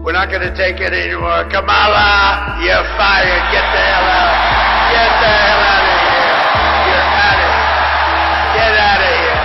We're not going to take it anymore. Kamala, you're fired. Get the hell out. Get the hell out of here. You're out of here. Get out of here.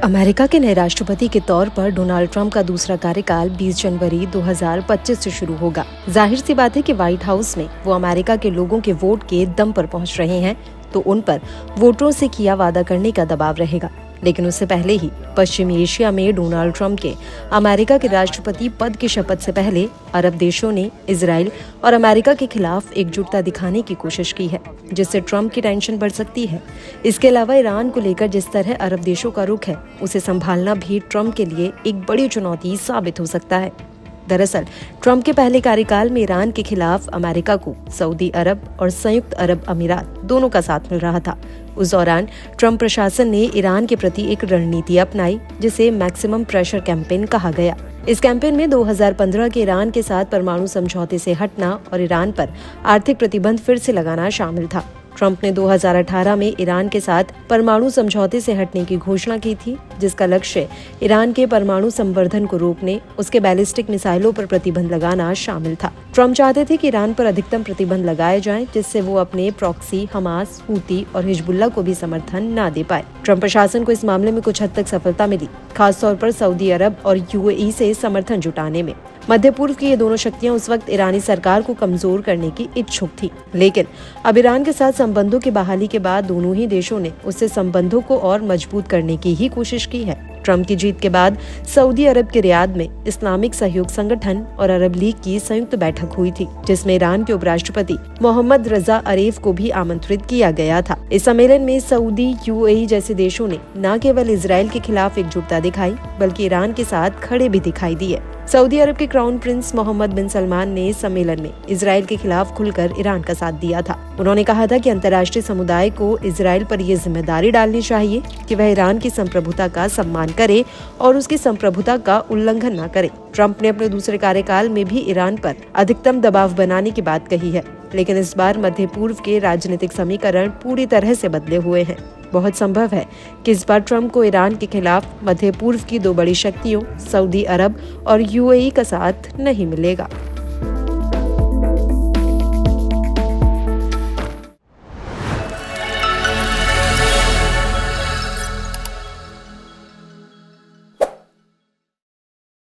America के नए राष्ट्रपति के तौर पर Donald Trump का दूसरा कार्यकाल 20 जनवरी 2025 से शुरू होगा। जाहिर सी बात है कि व्हाइट हाउस में वो अमेरिका के लोगों के वोट के दम पर पहुंच रहे हैं, तो उन पर वोटरों से किया वादा करने का दबाव रहेगा। लेकिन उससे पहले ही पश्चिमी एशिया में डोनाल्ड ट्रंप के अमेरिका के राष्ट्रपति पद की शपथ से पहले अरब देशों ने इजराइल और अमेरिका के खिलाफ एकजुटता दिखाने की कोशिश की है, जिससे ट्रंप की टेंशन बढ़ सकती है। इसके अलावा ईरान को लेकर जिस तरह अरब देशों का रुख है, उसे संभालना भी ट्रंप के लिए एक बड़ी चुनौती साबित हो सकता है। दरअसल ट्रंप के पहले कार्यकाल में ईरान के खिलाफ अमेरिका को सऊदी अरब और संयुक्त अरब अमीरात दोनों का साथ मिल रहा था। उस दौरान ट्रंप प्रशासन ने ईरान के प्रति एक रणनीति अपनाई, जिसे मैक्सिमम प्रेशर कैंपेन कहा गया। इस कैंपेन में 2015 के ईरान के साथ परमाणु समझौते से हटना और ईरान पर आर्थिक प्रतिबंध फिर से लगाना शामिल था। ट्रंप ने 2018 में ईरान के साथ परमाणु समझौते से हटने की घोषणा की थी, जिसका लक्ष्य ईरान के परमाणु संवर्धन को रोकने, उसके बैलिस्टिक मिसाइलों पर प्रतिबंध लगाना शामिल था। ट्रंप चाहते थे कि ईरान पर अधिकतम प्रतिबंध लगाए जाएं, जिससे वो अपने प्रॉक्सी, हमास, हूती और हिजबुल्लाह को भी समर्थन न दे पाए। ट्रंप प्रशासन को इस मामले में कुछ हद तक सफलता मिली, खासतौर पर सऊदी अरब और यूएई से समर्थन जुटाने में। मध्य पूर्व की ये दोनों शक्तियां उस वक्त ईरानी सरकार को कमजोर करने की इच्छुक थी, लेकिन अब ईरान के साथ संबंधों की बहाली के बाद दोनों ही देशों ने उससे संबंधों को और मजबूत करने की ही कोशिश की है। ट्रंप की जीत के बाद सऊदी अरब के रियाद में इस्लामिक सहयोग संगठन और अरब लीग की संयुक्त बैठक हुई थी, जिसमें ईरान के उपराष्ट्रपति मोहम्मद रजा अरेफ को भी आमंत्रित किया गया था। इस सम्मेलन में सऊदी, यूएई जैसे देशों ने न केवल इजराइल के खिलाफ एकजुटता दिखाई, बल्कि ईरान के साथ खड़े भी दिखाई दिए। सऊदी अरब के क्राउन प्रिंस मोहम्मद बिन सलमान ने सम्मेलन में इजराइल के खिलाफ खुलकर ईरान का साथ दिया था। उन्होंने कहा था कि अंतर्राष्ट्रीय समुदाय को इजराइल पर ये जिम्मेदारी डालनी चाहिए कि वह ईरान की संप्रभुता का सम्मान करे और उसकी संप्रभुता का उल्लंघन न करे। ट्रंप ने अपने दूसरे कार्यकाल में भी ईरान पर अधिकतम दबाव बनाने की बात कही है, लेकिन इस बार मध्य पूर्व के राजनीतिक समीकरण पूरी तरह से बदले हुए हैं। बहुत संभव है कि इस बार ट्रंप को ईरान के खिलाफ मध्य पूर्व की दो बड़ी शक्तियों सऊदी अरब और यूएई का साथ नहीं मिलेगा।